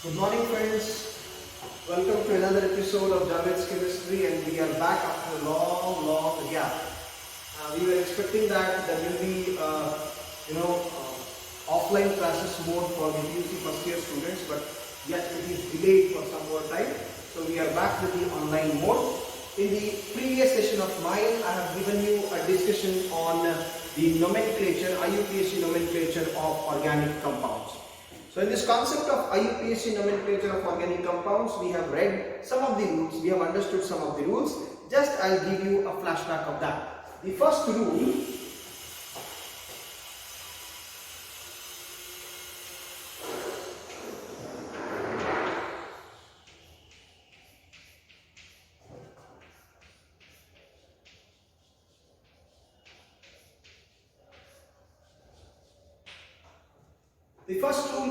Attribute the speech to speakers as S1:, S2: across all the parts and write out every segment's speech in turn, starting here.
S1: Good morning friends, welcome to another episode of Javed's Chemistry, and we are back after a long gap. We were expecting that there will be offline classes more for the PUC first year students, but yet it is delayed for some more time. So we are back with the online mode. In the previous session of mine, I have given you a discussion on the nomenclature, IUPAC nomenclature of organic compounds. So in this concept of IUPAC nomenclature of organic compounds, we have read some of the rules, we have understood some of the rules. Just I'll give you a flashback of that. The first rule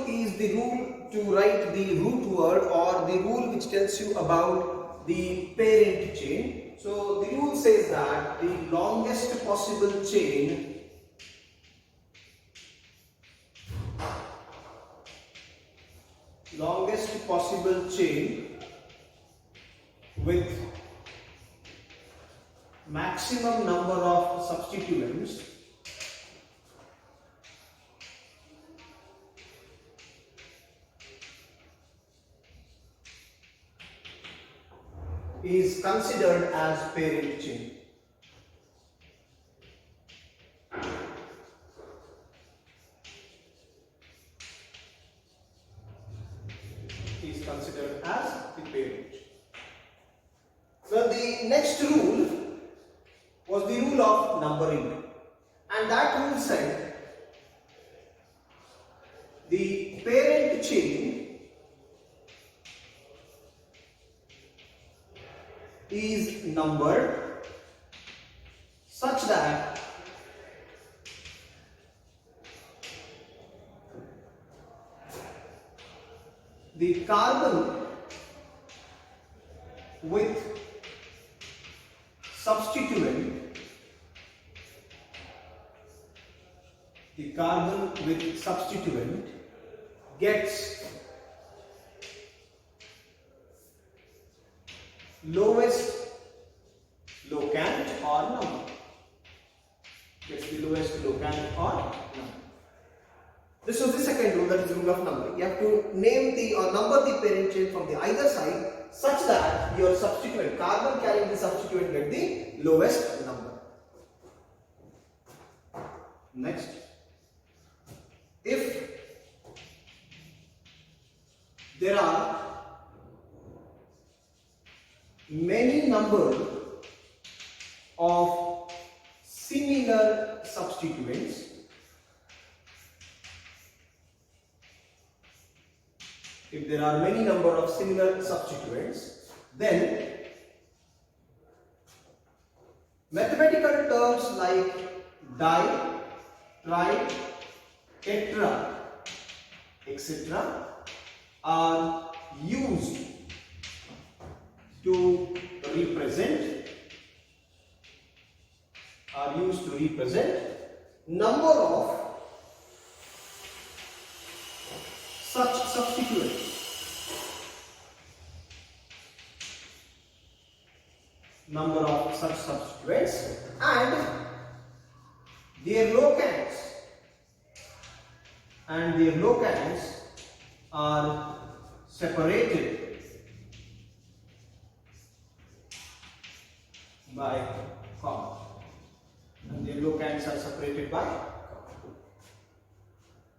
S1: is the rule to write the root word, or the rule which tells you about the parent chain. So the rule says that the longest possible chain with maximum number of substituents is considered as parent chain. Is considered as the parent. Well, the next rule was the rule of numbering, and that rule said the parent chain is numbered such that the carbon with substituent gets lowest locant or number. This was the second rule, that is the rule of numbering. You have to name the or number the parent chain from the either side such that your substituent, carbon carrying the substituent, get the lowest number. Next, if there are many number of similar substituents, then mathematical terms like di, tri, tetra, etc. are used to represent number of such substituents. And their locants are separated by comma.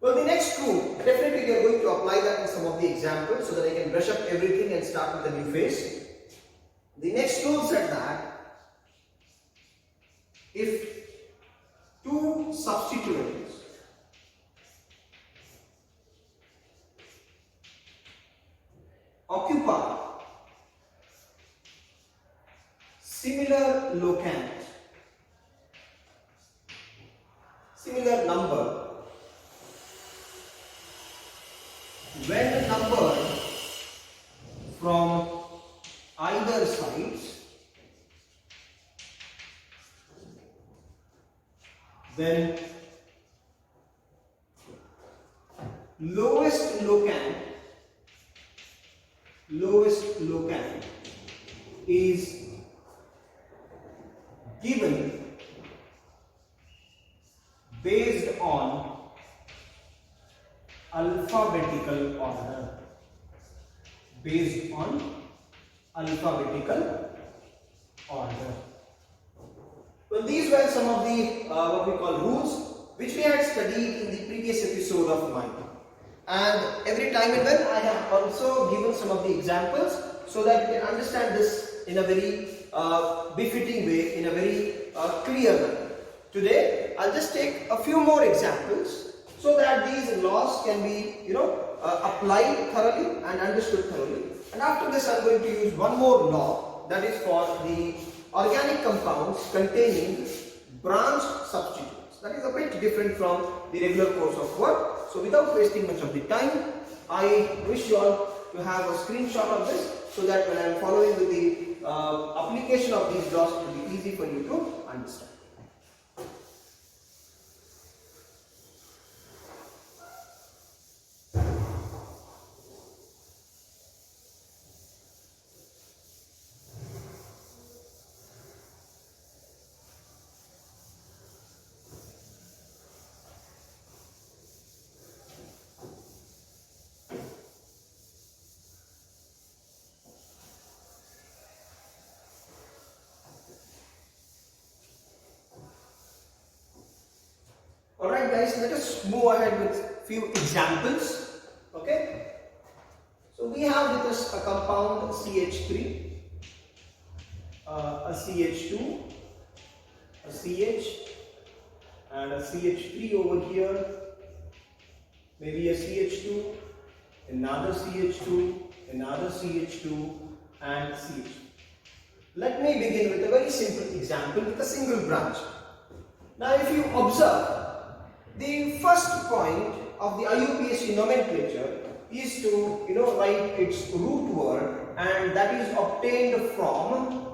S1: Well, the next rule, definitely we are going to apply that in some of the examples so that I can brush up everything and start with a new phase. The next rule said that if two substituents occupy similar number, when numbered from either sides, then lowest locant lowest locant is given based on alphabetical order. Based on alphabetical order. Well, these were some of the what we call rules which we had studied in the previous episode of mine. And every time and then I have also given some of the examples so that you can understand this in a very befitting way, in a very clear manner. Today I'll just take a few more examples so that these laws can be applied thoroughly and understood thoroughly. And after this I'm going to use one more law, that is for the organic compounds containing branched substituents. That is a bit different from the regular course of work. So without wasting much of the time, I wish you all to have a screenshot of this so that when I am following with the application of these laws, it will be easy for you to understand. Alright guys, let us move ahead with few examples. Okay. So we have with us a compound CH3, a CH2, a CH and a CH3 over here, maybe a CH2, another CH2, another CH2 and CH. Let me begin with a very simple example with a single branch. Now if you observe, the first point of the IUPAC nomenclature is to write its root word, and that is obtained from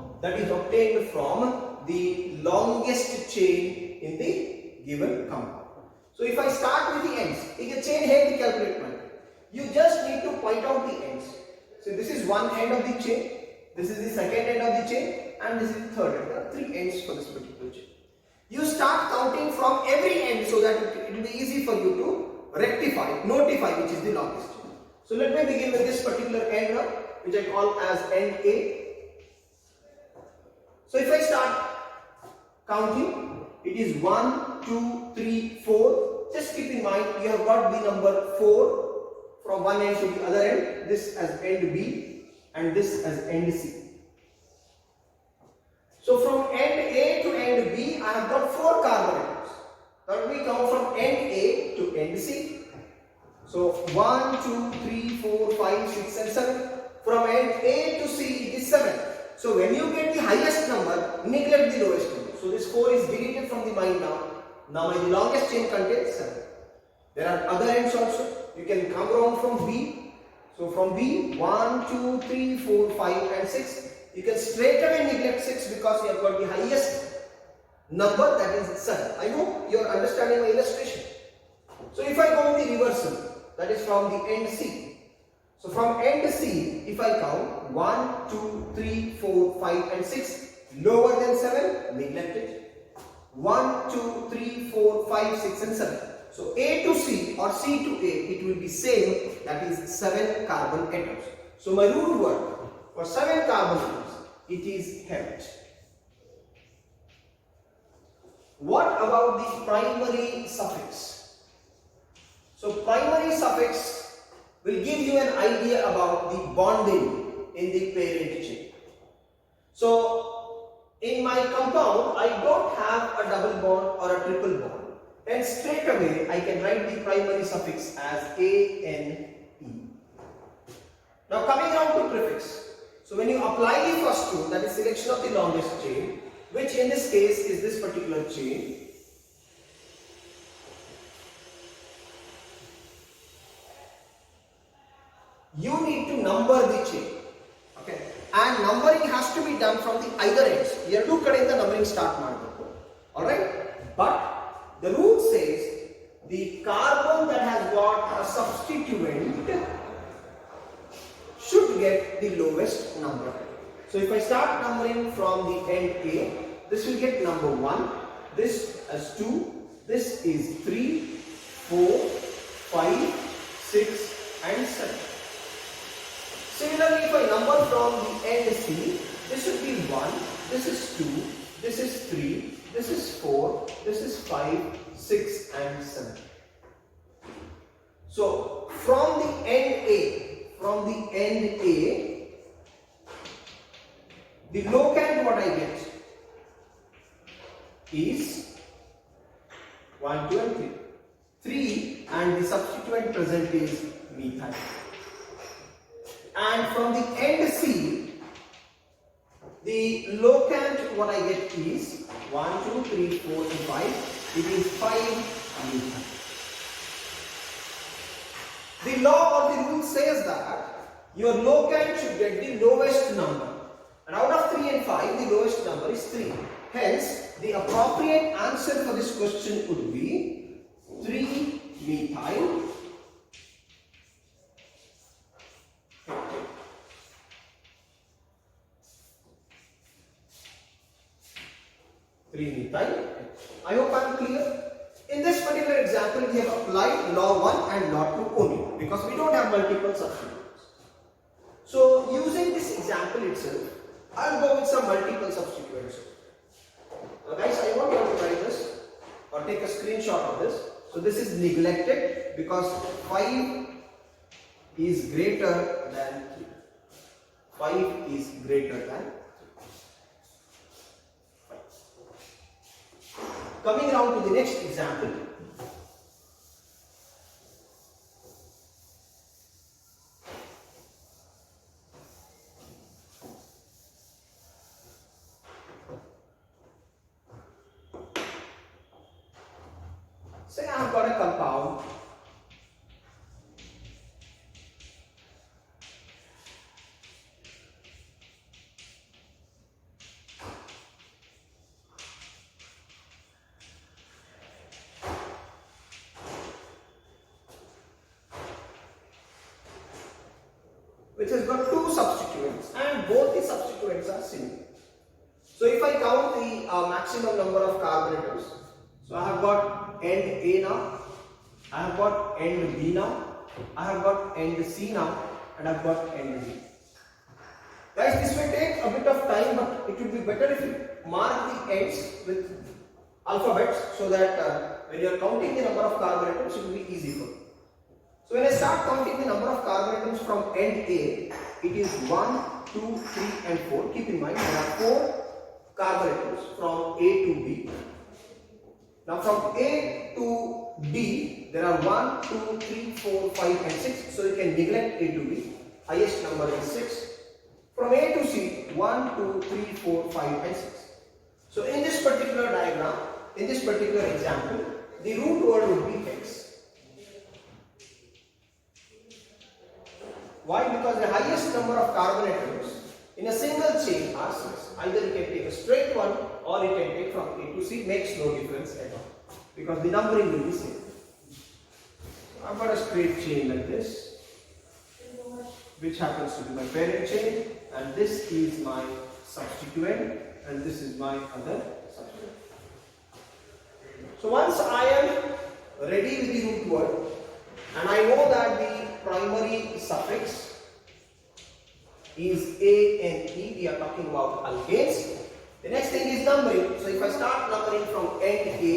S1: the longest chain in the given compound. So if I start with the ends, एक chain है the calculate man. You just need to point out the ends. So this is one end of the chain, this is the second end of the chain, and this is the third end. There are three ends for this particular chain. You start counting from every end so that it will be easy for you to rectify, notify which is the longest chain. So let me begin with this particular end now, which I call as end A. So if I start counting, it is 1, 2, 3, 4. Just keep in mind you have got the number 4 from one end to the other end. This as end B and this as end C. So from end A to end B, I have got 4 carbon atoms. Now we count from end A to end C. So 1, 2, 3, 4, 5, 6 and 7. From end A to C it is 7. So when you get the highest number, neglect the lowest number. So this 4 is deleted from the mind now. Now my longest chain contains 7. There are other ends also. You can come around from B. So from B, 1, 2, 3, 4, 5 and 6. You can straight away neglect 6 because you have got the highest number, that is 7. I hope you are understanding my illustration. So if I go the reversal, that is from the end C. So from end C, if I count 1, 2, 3, 4, 5 and 6, lower than 7, neglect it. 1, 2, 3, 4, 5, 6 and 7. So A to C or C to A, it will be same, that is 7 carbon atoms. So my root word for 7 carbon atoms, it is hept. What about the primary suffix? So primary suffix will give you an idea about the bonding in the parent chain. So in my compound, I don't have a double bond or a triple bond. And straight away I can write the primary suffix as ANE. Now coming down to prefix. So when you apply the first rule, that is selection of the longest chain, which in this case is this particular chain. You need to number the chain. Okay. And numbering has to be done from the either ends. Two kade the numbering start ಮಾಡಬೇಕು. Alright? But the rule says the carbon that has got a substituent should get get the lowest number. So if I start numbering from the end A, this will get number 1, this as 2, this is 3, 4, 5, 6 and 7. Similarly, if I number from the end C, this would be 1, this is 2, this is 3, this is 4, this is 5, 6 and 7. So from the end A, the locant what I get is 1, 2 and 3. 3 and the substituent present is methyl. And from the end C, the locant what I get is 1, 2, 3, 4 and 5. It is 5 methyl. The law or the rule says that your locant should get the lowest number. And out of 3 and 5, the lowest number is 3. Hence, the appropriate answer for this question would be 3 methyl. 3 methyl. I hope I am clear. In this particular example, we have applied law 1 and law 2 only because we don't have multiple substituents. So, using this example itself, I'll go with some multiple substituents. Now guys, I want you to try this or take a screenshot of this. So, this is neglected because 5 is greater than 3. 5 is greater than 3. Coming around to the next example. Say I have got a compound which has got 2 substituents and both the substituents are similar. So if I count the maximum number of carbon atoms, so I have got end A now, I have got end B now, I have got end C now, and I have got end D. Guys, this may take a bit of time, but it would be better if you mark the ends with alphabets so that when you are counting the number of carbon atoms, it will be easy for you. So when I start counting the number of carbon atoms from end A, it is 1, 2, 3 and 4. Keep in mind there are 4 carbon atoms from A to B. Now from A to D, there are 1, 2, 3, 4, 5 and 6. So you can neglect A to B. Highest number is 6. From A to C, 1, 2, 3, 4, 5 and 6. So in this particular diagram, in this particular example, the root word would be X. Why? Because the highest number of carbon atoms in a single chain are 6. Either you can take a straight one or you can take from A to C, makes no difference at all. Because the numbering will be same. So I've got a straight chain like this, which happens to be my parent chain, and this is my substituent, and this is my other substituent. So once I am ready with the root word, and I know that the primary suffix is A and E, we are talking about alkanes. The next thing is numbering. So if I start numbering from end A,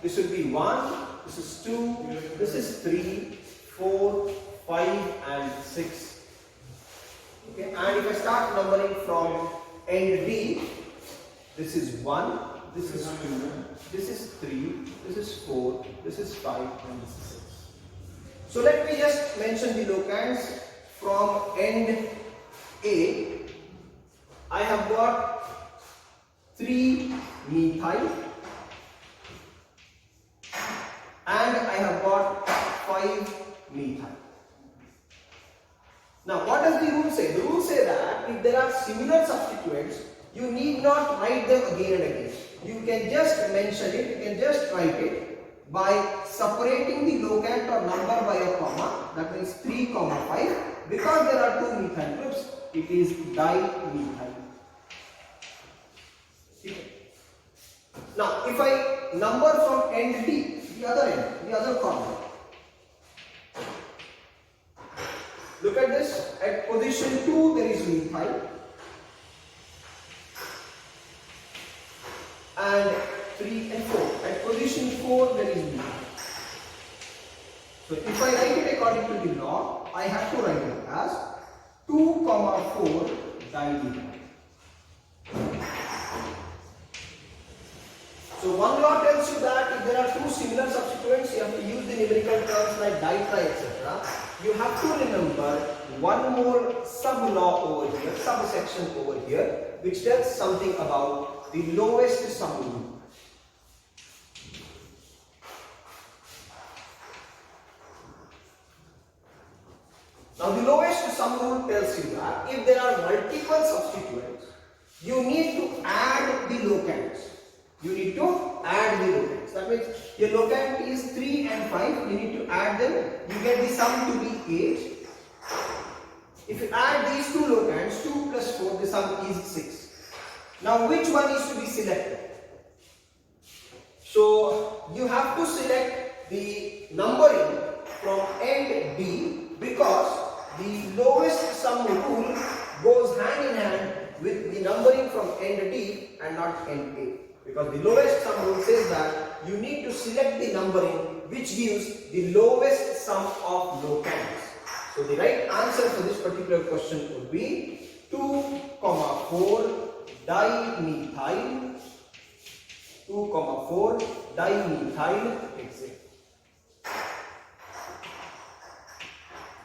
S1: this will be 1, this is 2, this is 3, 4, 5 and 6. Okay, and if I start numbering from end D, this is 1, this is 2, this is 3, this is 4, this is 5 and this is 6. So let me just mention the locants from end A. I have got 3 methyl and I have got 5 methyl. Now what does the rule say? The rule says that if there are similar substituents, you need not write them again and again. You can just mention it, you can just write it by separating the locant or number by a comma. That means 3, 5. Because there are 2 methyl groups, it is dimethyl. Okay. Now, if I number from end D, the other carbon. Look at this. At position 2, there is methyl. And 3 and 4. At position 4, there is methyl. So if I write it according to the law, I have to write it as 2, 4 dimethyl. So one law tells you that if there are 2 similar substituents, you have to use the numerical terms like ditri, etc. You have to remember one more sub-law over here, subsection over here, which tells something about the lowest sum rule. Now the lowest sum rule tells you that if there are multiple substituents, you need to add the locants. You need to add the locants. That means your locant is 3 and 5. You need to add them. You get the sum to be 8. If you add these 2 locants, 2 plus 4, the sum is 6. Now which one is to be selected? So you have to select the numbering from end B because the lowest sum rule goes hand in hand with the numbering from end D and not end A. Because the lowest sum rule says that you need to select the numbering which gives the lowest sum of locants. So the right answer for this particular question would be 2, 4 dimethyl. 2, 4 dimethyl hexane.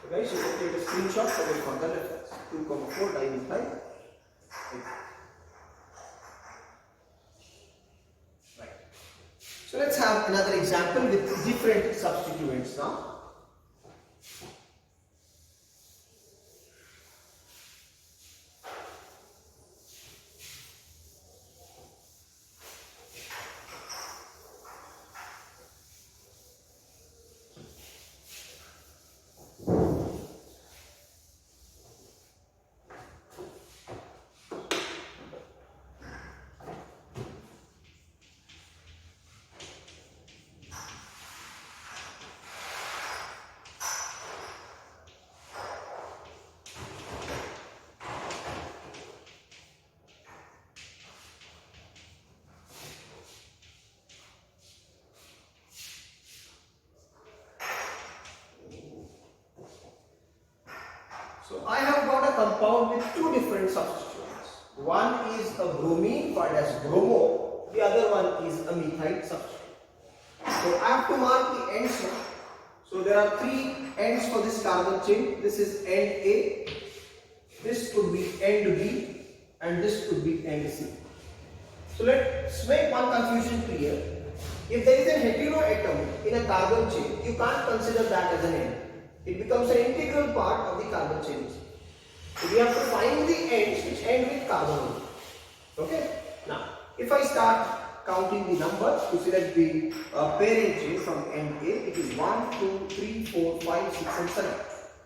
S1: So guys, you can take a screenshot for the further reference. 2, 4 dimethyl hexane. Right. So let's have another example with different substituents now. So I have got a compound with 2 different substituents. One is a bromine called as bromo, the other one is a methyl substituent. So I have to mark the ends now. So there are 3 ends for this carbon chain. This is end A, this could be end B, and this could be end C. So let's make one confusion clear. If there is a heteroatom in a carbon chain, you can't consider that as an end. It becomes an integral part of the carbon chain. So we have to find the ends which end with carbon. Okay. Now, if I start counting the numbers to select the parent chain from end A, it is 1, 2, 3, 4, 5, 6, and 7.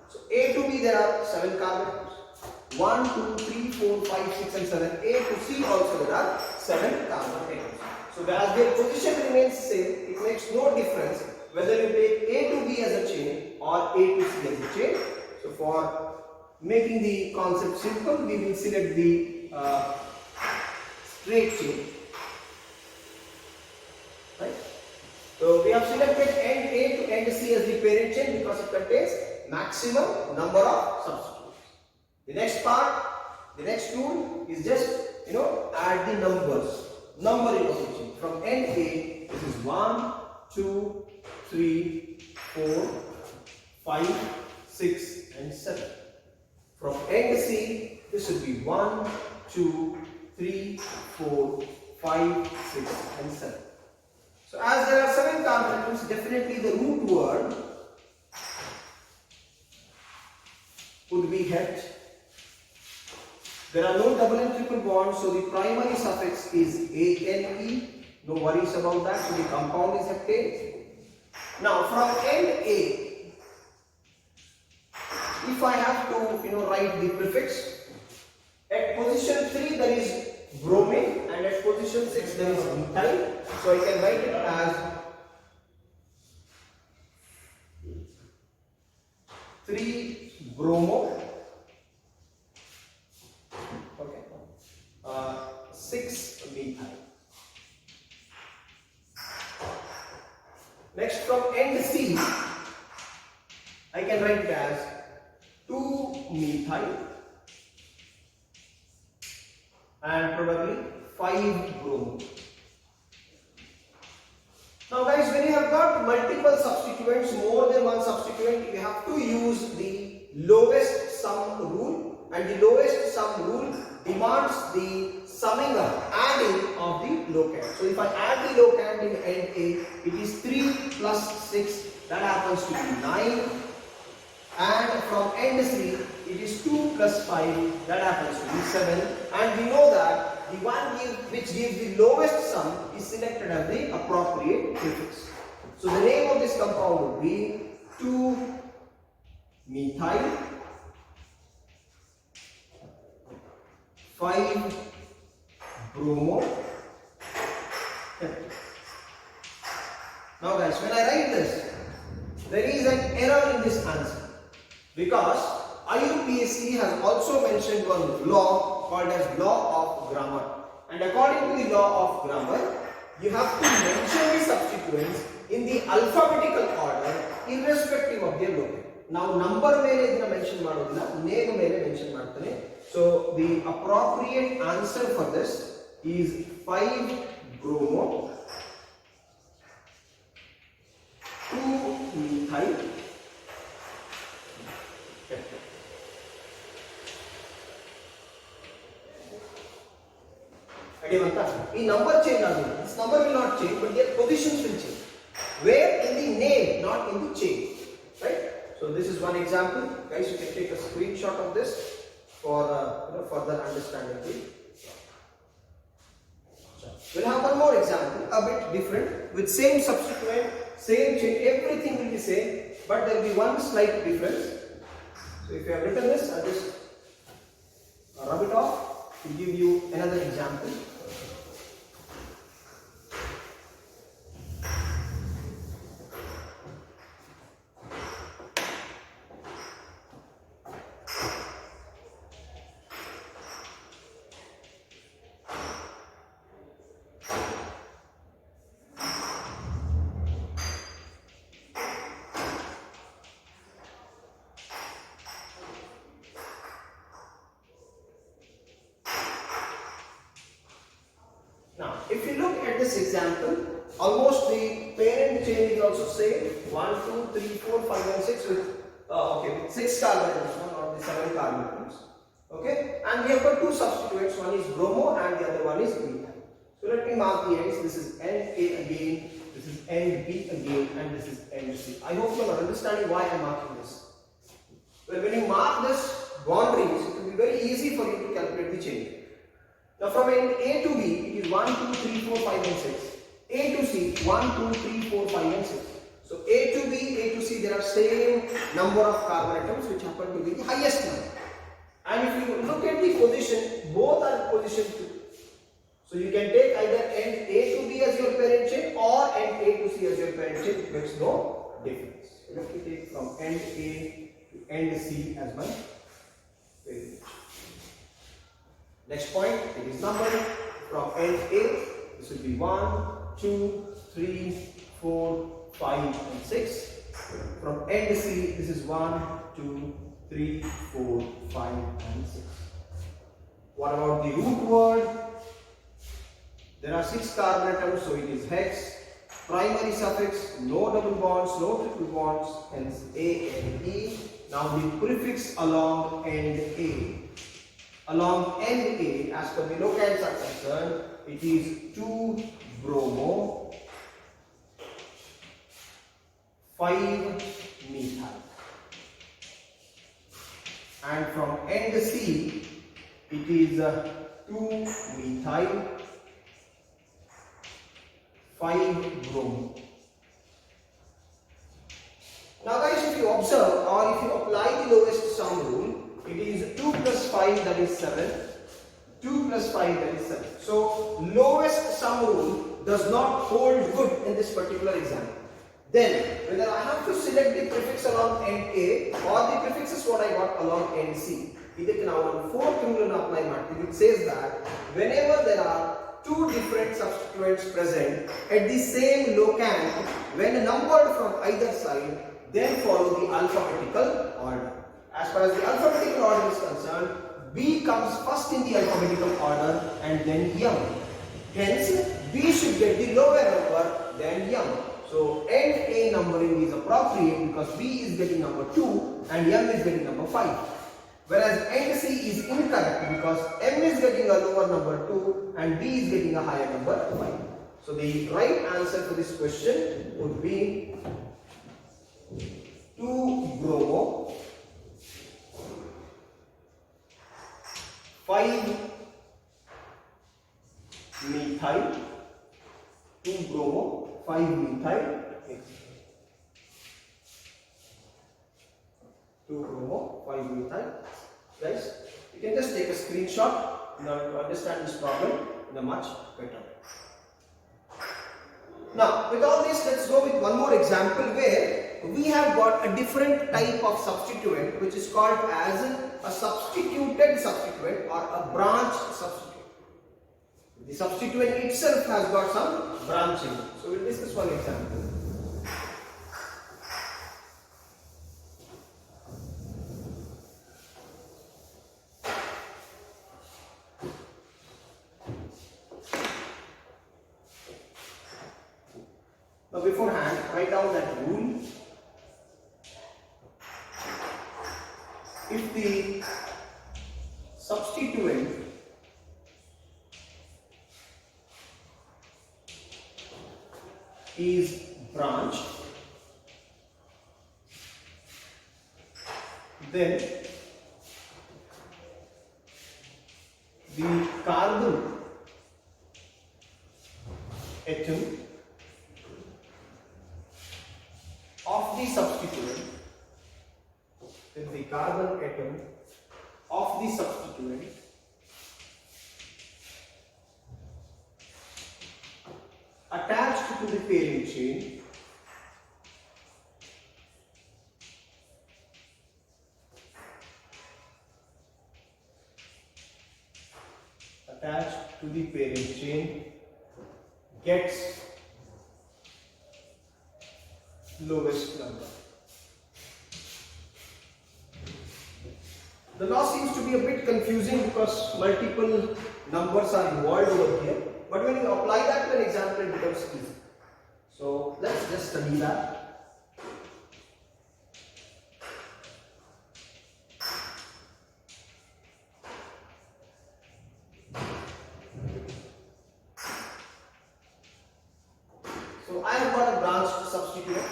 S1: So A to B there are 7 carbon atoms. 1, 2, 3, 4, 5, 6, and 7. A to C also there are 7 carbon atoms. So as their position remains same, it makes no difference whether you take A to B as a chain or A to C as a chain. So for making the concept simple, we will select the straight chain. Right? So we have selected end A to end C as the parent chain because it contains maximum number of substituents. The next part, the next tool is just add the numbers. Numbering of the chain. From end A, this is 1, 2, 3, 4, 5, 6, and 7. From end C, this would be 1, 2, 3, 4, 5, 6, and 7. So as there are 7 carbon atoms, definitely the root word would be het. There are no double and triple bonds, so the primary suffix is ane. No worries about that. So the compound is heptane. Now from end A, write the prefix. At position 3 there is bromine, and at position 6 there is methyl. So I can write it as 3-bromo, okay, 6-methyl. Next, from end C, I can write it as 2-methyl and probably 5-bromo. Now guys, when you have got multiple substituents, more than one substituent, you have to use the lowest sum rule, and the lowest sum rule demands the summing up, adding of the locand. So if I add the locand in end A, it is 3 plus 6, that happens to be 9, and from end C, it is 2 plus 5, that happens to be 7, and we know that the one which gives the lowest sum is selected as the appropriate prefix. So the name of this compound would be 2-methyl 5-bromo. Now guys, when I write this, there is an error in this answer, because IUPAC has also mentioned one law called as law of grammar, and according to the law of grammar, you have to mention the substituents in the alphabetical order irrespective of their locale. Now number ಮೇಲೆ ಇದನ್ನ mention ಮಾಡೋದಿಲ್ಲ, name ಮೇಲೆ mention ಮಾಡ್ತಾನೆ. So the appropriate answer for this is 5-bromo 2-methyl. In number change, this number will not change, but their positions will change. Where? In the name, not in the chain. Right? So this is one example. Guys, you can take a screenshot of this for further understanding. We'll have one more example, a bit different, with same substituent, same chain, everything will be same, but there will be one slight difference. So if you have written this, I'll just rub it off to give you another example. Now, if you look at this example, almost the parent chain is also same, 1, 2, 3, 4, 5 and 6 with, with 6 carbon atoms, not the 7 carbon atoms. Okay, and we have got two substituents, one is bromo and the other one is methyl. So let me mark the ends. This is end A again, this is end B again, and this is end C. I hope you are understanding why I am marking this. Well, when you mark this boundaries, it will be very easy for you to calculate the chain. Now from end A to B, it is 1, 2, 3, 4, 5 and 6. A to C, 1, 2, 3, 4, 5 and 6. So A to B, A to C, there are same number of carbon atoms which happen to be the highest number. And if you look at the position, both are position 2. So you can take either end A to B as your parent chain or end A to C as your parent chain. It makes no difference. So let me take from end A to end C as my parent chain. Next point, it is numbered from end A. This will be 1, 2, 3, 4, 5 and 6. From end C, this is 1, 2, 3, 4, 5 and 6. What about the root word? There are 6 carbon atoms, so it is hex. Primary suffix, no double bonds, no triple bonds, hence A and E. Now the prefix along end A. Along end A, as per the locands are concerned, it is 2-bromo 5-methyl. And from end C, it is 2-methyl 5-bromo. Now guys, if you observe or if you apply the lowest sum rule, It is 2 plus 5, that is 7. 2 plus 5, that is 7. So lowest sum rule does not hold good in this particular example. Then whether I have to select the prefix along end A or the prefixes what I got along end C. ಇದಕ್ಕೆ ನಾವು fourth rule ಅನ್ನು apply ಮಾಡ್ತೀವಿ. It says that whenever there are two different substituents present at the same locale, when numbered from either side, then follow the alphabetical order. As far as the alphabetical order is concerned, B comes first in the alphabetical order and then M. Hence, B should get the lower number than M. So, end A numbering is appropriate because B is getting number 2 and M is getting number 5. Whereas end C is incorrect because M is getting a lower number 2 and B is getting a higher number 5. So, the right answer to this question would be 2-bromo, 5-methyl, 2-bromo, 5-methyl, 2-bromo, 5-methyl. Guys, you can just take a screenshot in order to understand this problem in a much better way. Now, with all this, let's go with one more example where we have got a different type of substituent which is called as a substituted substituent or a branch substituent. The substituent itself has got some branching. So, we'll discuss one example. Now, beforehand, write down that rule. If the substituent is branched, then the carbon atom of the substituent, then the carbon atom of the substituent attached to the parent chain gets lowest number. The law seems to be a bit confusing because multiple numbers are involved over here, but when you apply that to an example, it becomes easy. So let's just study that. So I have got a branched substituent.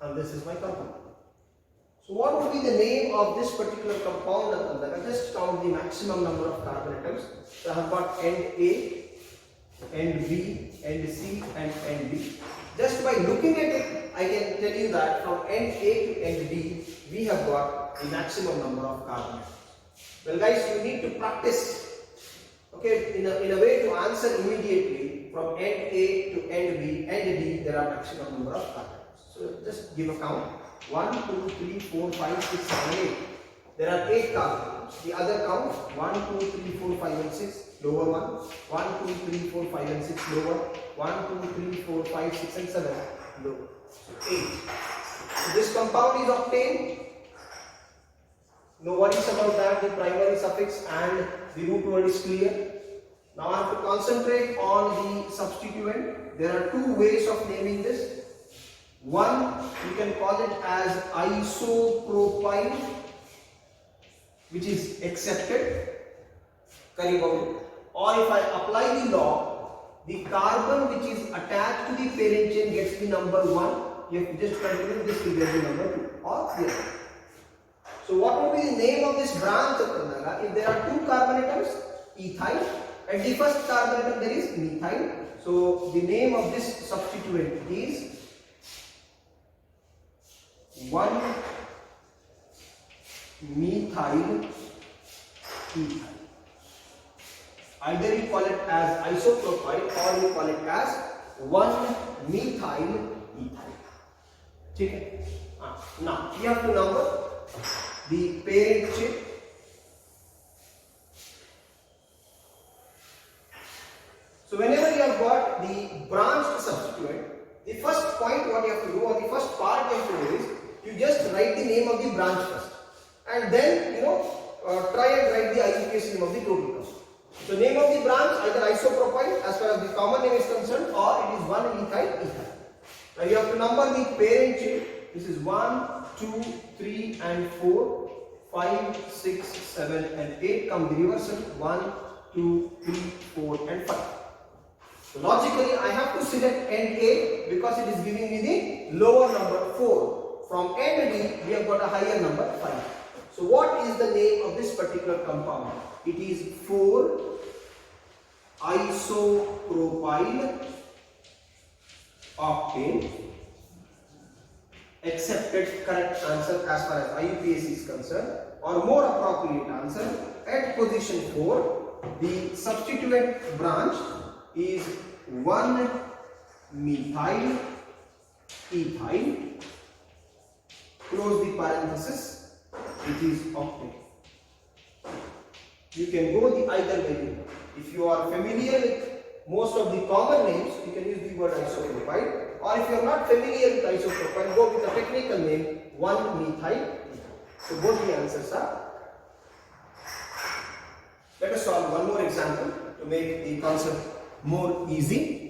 S1: And this is my compound. So what would be the name of this particular compound? I just count the maximum number of carbon atoms. So I have got end A, end B, end C and end D. Just by looking at it, I can tell you that from end A to end D, we have got the maximum number of carbon atoms. Well guys, you need to practice, okay, in a way to answer immediately. From end A to end B, end D, there are maximum number of carbon atoms. So just give a count. 1, 2, 3, 4, 5, 6, 7, 8. There are 8 carbon atoms. The other count 1, 2, 3, 4, 5 and 6. Lower one. 1, 2, 3, 4, 5 and 6. Lower. 1, 2, 3, 4, 5, 6 and 7. Lower. So 8. So this compound is obtained. No worries about that. The primary suffix and the root word is clear. Now I have to concentrate on the substituent. There are two ways of naming this. One, you can call it as isopropyl, which is accepted, or if I apply the law, the carbon which is attached to the parent chain gets the number 1. You have to just continue this to get the number 2 or 3. So what would be the name of this branch of Kandaga? If there are 2 carbon atoms, ethyl, At the first carbon atom there is methyl. So the name of this substituent is 1-methyl ethyl. Either you call it as isopropyl or you call it as 1-methyl ethyl. Okay. Now we have to number the parent chain. So whenever you have got the branched substituent, the first point what you have to do, or the first part you have to do is you just write the name of the branch first, and then try and write the IUPAC name of the total compound. So name of the branch either isopropyl as far as the common name is concerned, or it is 1-methyl ethyl. Now you have to number the parent chain. This is 1, 2, 3 and 4, 5, 6, 7 and 8. Come the reversal, 1, 2, 3, 4 and 5. So logically I have to select end A because it is giving me the lower number 4. From end B we have got a higher number 5. So what is the name of this particular compound? It is 4-isopropyl octane. Accepted correct answer as far as IUPAC is concerned, or more appropriate answer at position 4. The substituent branch is 1-methyl ethyl. Close the parenthesis. It is octane. You can go the either way. If you are familiar with most of the common names, you can use the word isopropyl. Or if you are not familiar with isopropyl, go with the technical name 1-methyl. So both the answers are. Let us solve one more example to make the concept more easy.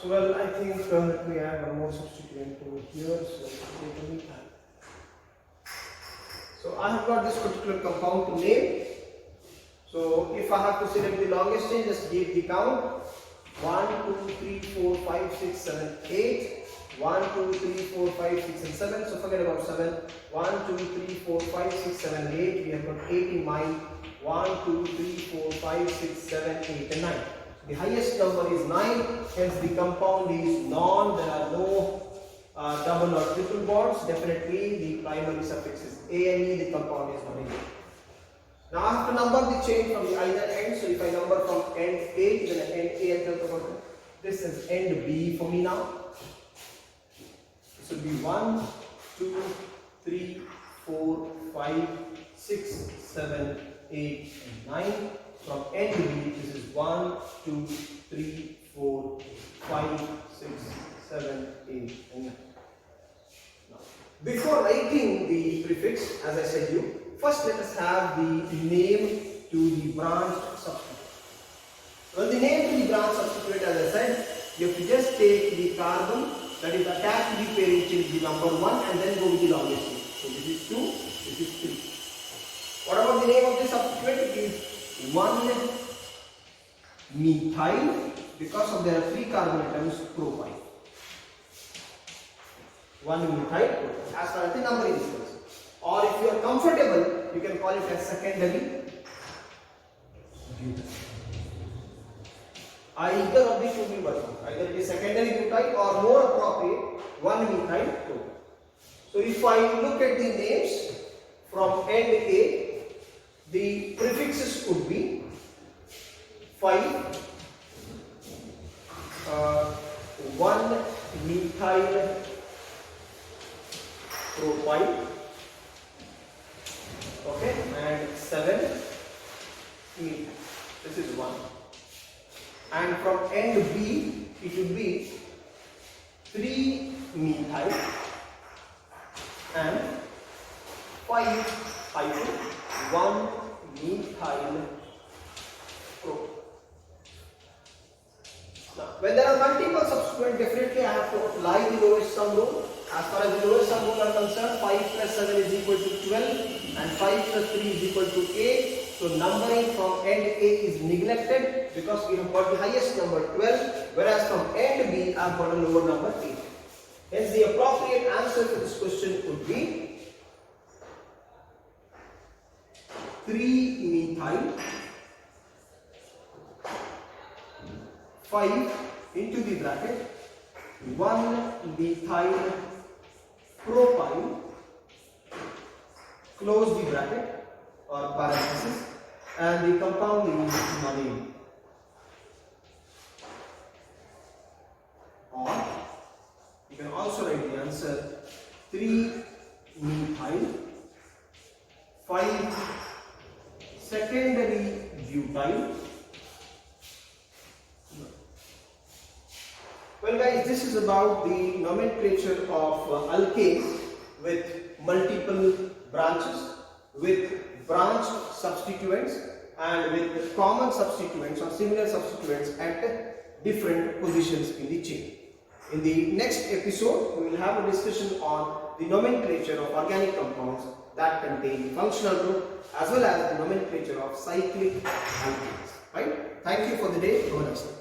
S1: So well, I think we have one more substituent over here, so take a methyl. So I have got this particular compound to name. So if I have to select the longest chain, just give the count. 1, 2, 3, 4, 5, 6, 7, 8. 1, 2, 3, 4, 5, 6 and 7. So forget about 7. 1, 2, 3, 4, 5, 6, 7, 8. We have got 8 in mind. 1, 2, 3, 4, 5, 6, 7, 8 and 9. The highest number is 9, hence the compound is non, there are no double or triple bonds. Definitely the primary suffix is A and E, the compound is non. Now I have to number the chain from the either end. So if I number from end A, then end A and this is end B for me now. This will be 1, 2, 3, 4, 5, 6, 7, 8 and 9. From end B, this is 1, 2, 3, 4, 5, 6, 7, 8 and 9. Now, before writing the prefix, as I said you, first let us have the name to the branched substituent. Well, the name to the branched substituent, as I said, you have to just take the carbon that is attached to the parent chain, the number 1, and then go with the longest chain. So this is 2, this is 3. What about the name of the substituent? It is 1-methyl, because of there are 3 carbon atoms, propyl. 1-methyl as far as the numbering is concerned. Or if you are comfortable, you can call it as secondary butyl. Either of these should be working. Either it is secondary butyl or more appropriate 1-methyl propyl. So if I look at the names from end A, the prefixes would be 5, 1-methyl propyl, okay, and 7-methyl. This is 1. And from end B, it would be 3-methyl and 5-1-methyl propyl. Now, when there are multiple substituents, definitely I have to apply the lowest sum rule. As far as the lowest sum rule are concerned, 5 plus 7 is equal to 12 and 5 plus 3 is equal to 8. So numbering from end A is neglected because we have got the highest number 12, whereas from end B I have got a lower number 8. Hence the appropriate answer to this question would be 3-methyl 5 into the bracket 1-methyl propyl, close the bracket or parenthesis, and the compound is nonene. Or you can also write the answer 3-methyl 5-secondary butyl. Well guys, this is about the nomenclature of alkanes with multiple branches, with branched substituents and with common substituents or similar substituents at different positions in the chain. In the next episode, we will have a discussion on the nomenclature of organic compounds that contain functional group as well as the nomenclature of cyclic alkanes. Right? Thank you for the day. Have a nice day.